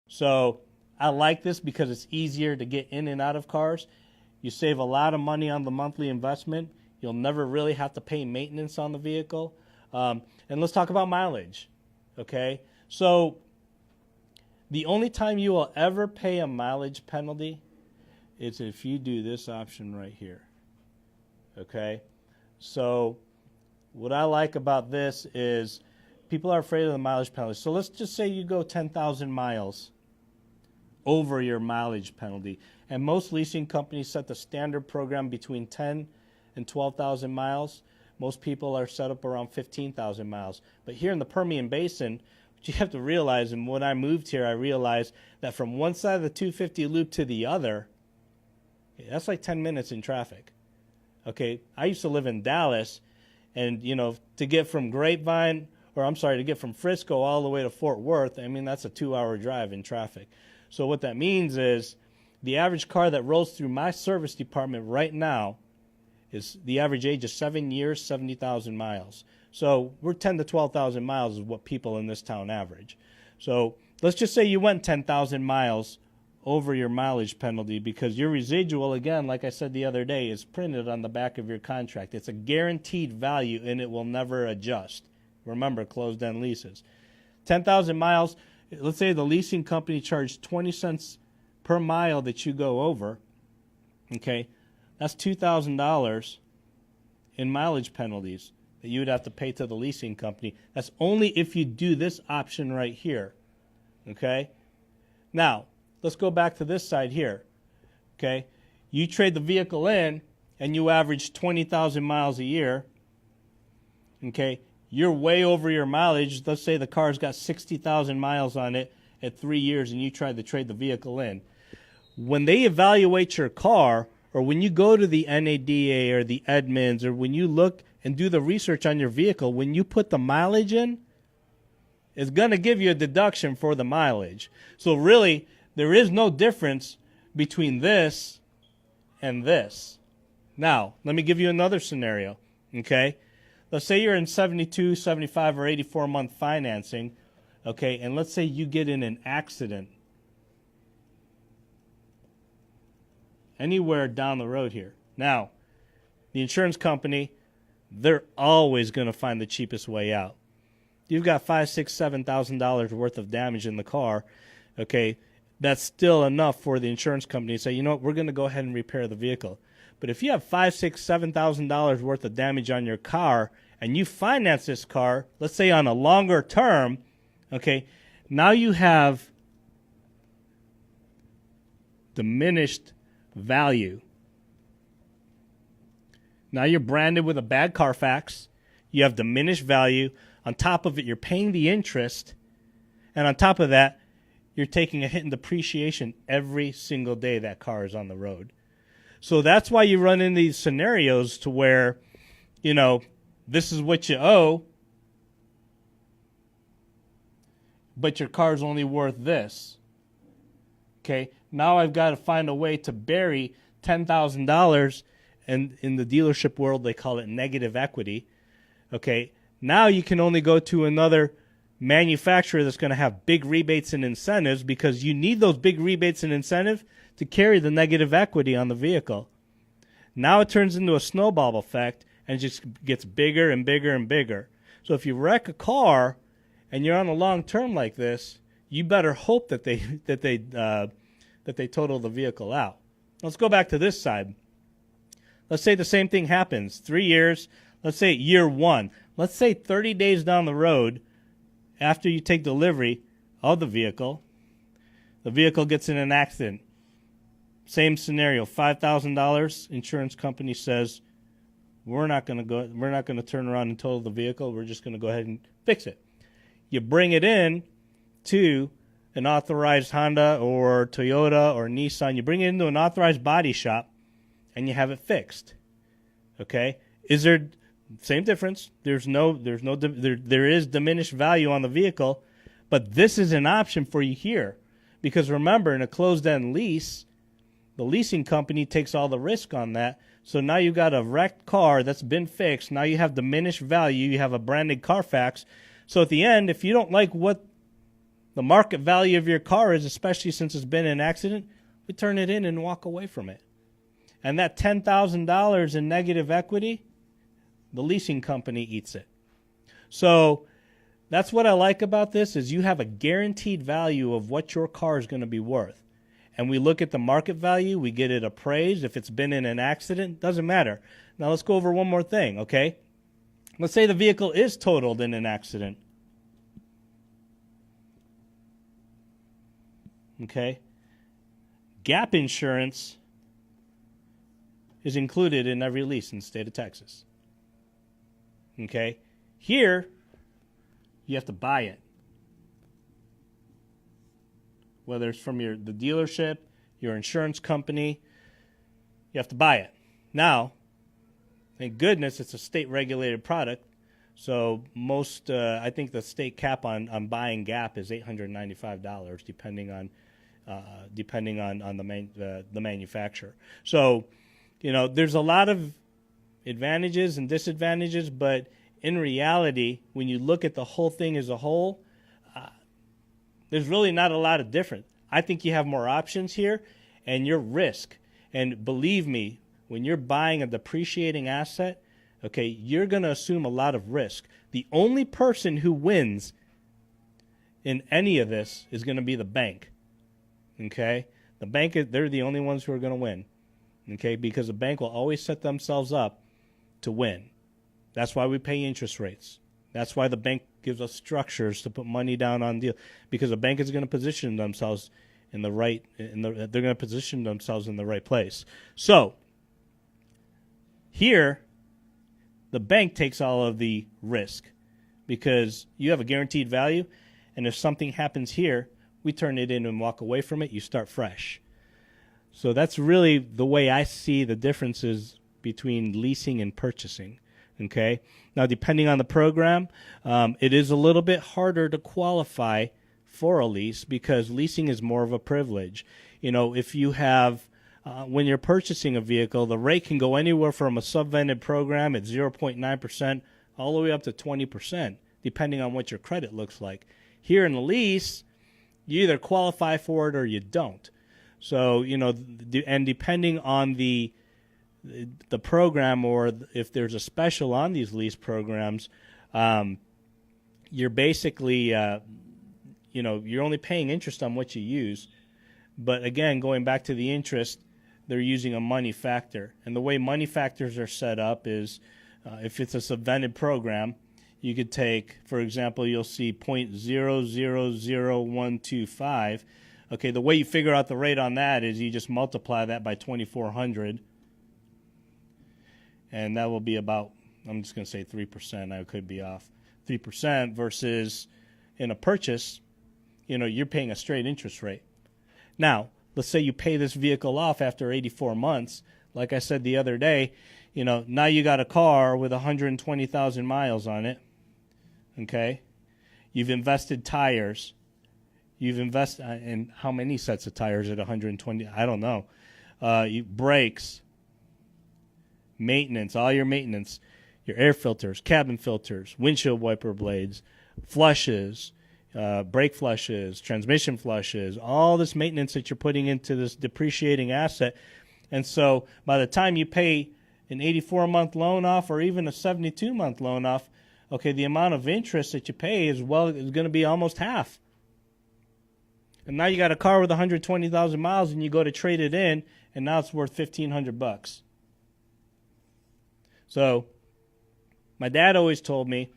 So I like this because it's easier to get in and out of cars. You save a lot of money on the monthly investment. You'll never really have to pay maintenance on the vehicle. And let's talk about mileage. Okay, so the only time you will ever pay a mileage penalty is if you do this option right here. Okay, so what I like about this is people are afraid of the mileage penalty. So let's just say you go 10,000 miles over your mileage penalty. And most leasing companies set the standard program between 10 and 12,000 miles. Most people are set up around 15,000 miles. But here in the Permian Basin, what you have to realize, and when I moved here, I realized that from one side of the 250 loop to the other, that's like 10 minutes in traffic. Okay, I used to live in Dallas, and to get from to get from Frisco all the way to Fort Worth, I mean, that's a 2-hour drive in traffic. So what that means is the average car that rolls through my service department right now is the average age is 7 years, 70,000 miles. So we're 10 to 12,000 miles is what people in this town average. So let's just say you went 10,000 miles over your mileage penalty because your residual, again, like I said the other day, is printed on the back of your contract. It's a guaranteed value and it will never adjust. Remember, closed-end leases. 10,000 miles, let's say the leasing company charged 20 cents per mile that you go over. Okay, that's $2,000 in mileage penalties that you would have to pay to the leasing company. That's only if you do this option right here. Okay, now let's go back to this side here. Okay, you trade the vehicle in and you average 20,000 miles a year. Okay, you're way over your mileage. Let's say the car's got 60,000 miles on it at 3 years and you tried to trade the vehicle in. When they evaluate your car, or when you go to the NADA or the Edmunds, or when you look and do the research on your vehicle, when you put the mileage in, it's going to give you a deduction for the mileage. So really, there is no difference between this and this. Now, let me give you another scenario, okay? Let's say you're in 72, 75, or 84-month financing, okay, and let's say you get in an accident anywhere down the road here. Now, the insurance company, they're always going to find the cheapest way out. You've got $5,000, $6,000, $7,000 worth of damage in the car, okay, that's still enough for the insurance company to say, you know what, we're going to go ahead and repair the vehicle. But if you have $5,000, $6,000, $7,000 worth of damage on your car and you finance this car, let's say on a longer term, okay, now you have diminished value. Now you're branded with a bad Carfax. You have diminished value. On top of it, you're paying the interest. And on top of that, you're taking a hit in depreciation every single day that car is on the road. So that's why you run into these scenarios to where, this is what you owe, but your car's only worth this. Okay, now I've got to find a way to bury $10,000, and in the dealership world, they call it negative equity. Okay, now you can only go to another manufacturer that's going to have big rebates and incentives because you need those big rebates and incentives to carry the negative equity on the vehicle. Now it turns into a snowball effect and it just gets bigger and bigger and bigger. So if you wreck a car and you're on a long term like this, you better hope that they total the vehicle out. Let's go back to this side. Let's say the same thing happens. 3 years. Let's say year one. Let's say 30 days down the road, after you take delivery of the vehicle gets in an accident. Same scenario, $5,000. Insurance company says, we're not going to turn around and total the vehicle. We're just going to go ahead and fix it. You bring it in to an authorized Honda or Toyota or Nissan. You bring it into an authorized body shop and you have it fixed. Okay? Is there same difference? There is diminished value on the vehicle, but this is an option for you here. Because remember, in a closed-end lease, the leasing company takes all the risk on that. So now you've got a wrecked car that's been fixed. Now you have diminished value. You have a branded Carfax. So at the end, if you don't like what the market value of your car is, especially since it's been in an accident, we turn it in and walk away from it. And that $10,000 in negative equity, the leasing company eats it. So that's what I like about this, is you have a guaranteed value of what your car is going to be worth. And we look at the market value, we get it appraised. If it's been in an accident, doesn't matter. Now let's go over one more thing, okay? Let's say the vehicle is totaled in an accident. Okay? Gap insurance is included in every lease in the state of Texas. Okay? Here, you have to buy it. Whether it's from the dealership, your insurance company, you have to buy it. Now, thank goodness it's a state-regulated product, so most, I think the state cap on buying Gap is $895, depending on the manufacturer. So, there's a lot of advantages and disadvantages, but in reality, when you look at the whole thing as a whole, there's really not a lot of difference. I think you have more options here, and your risk. And believe me, when you're buying a depreciating asset, okay, you're going to assume a lot of risk. The only person who wins in any of this is going to be the bank. Okay? The bank, they're the only ones who are going to win. Okay? Because the bank will always set themselves up to win. That's why we pay interest rates. That's why the bank gives us structures to put money down on deal, because the bank is going to position themselves in the right. They're going to position themselves in the right place. So here, the bank takes all of the risk because you have a guaranteed value, and if something happens here, we turn it in and walk away from it. You start fresh. So that's really the way I see the differences between leasing and purchasing. Okay. Now, depending on the program, it is a little bit harder to qualify for a lease because leasing is more of a privilege. If you have, when you're purchasing a vehicle, the rate can go anywhere from a subvented program at 0.9% all the way up to 20%, depending on what your credit looks like. Here in the lease, you either qualify for it or you don't. So, and depending on the program, or if there's a special on these lease programs, you're basically, you're only paying interest on what you use. But again, going back to the interest, they're using a money factor. And the way money factors are set up is if it's a subvented program, you could take, for example, you'll see 0.000125. Okay, the way you figure out the rate on that is you just multiply that by 2,400. And that will be about, I'm just going to say 3%. I could be off. 3% versus in a purchase, you're paying a straight interest rate. Now, let's say you pay this vehicle off after 84 months. Like I said the other day, now you got a car with 120,000 miles on it. Okay? You've invested tires. You've invested in how many sets of tires at 120? I don't know. Brakes. Maintenance, all your maintenance, your air filters, cabin filters, windshield wiper blades, flushes, brake flushes, transmission flushes, all this maintenance that you're putting into this depreciating asset. And so by the time you pay an 84-month loan off or even a 72-month loan off, okay, the amount of interest that you pay is going to be almost half. And now you got a car with 120,000 miles and you go to trade it in, and now it's worth $1,500. So my dad always told me,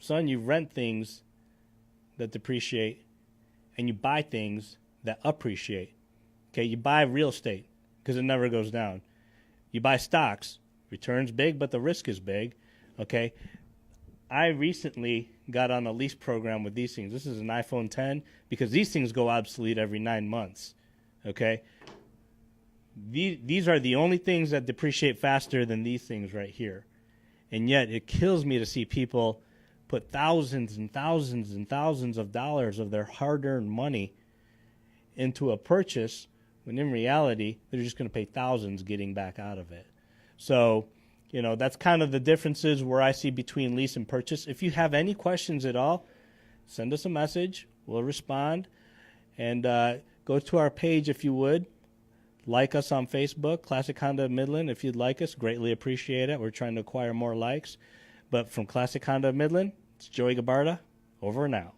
son, you rent things that depreciate and you buy things that appreciate. Okay, you buy real estate because it never goes down. You buy stocks, return's big, but the risk is big. Okay, I recently got on a lease program with these things. This is an iPhone 10 because these things go obsolete every 9 months. Okay. These are the only things that depreciate faster than these things right here. And yet it kills me to see people put thousands and thousands and thousands of dollars of their hard-earned money into a purchase when in reality they're just going to pay thousands getting back out of it. So, that's kind of the differences where I see between lease and purchase. If you have any questions at all, send us a message. We'll respond. And go to our page if you would. Like us on Facebook, Classic Honda of Midland. If you'd like us, greatly appreciate it. We're trying to acquire more likes. But from Classic Honda of Midland, it's Joey Gabarda. Over and out.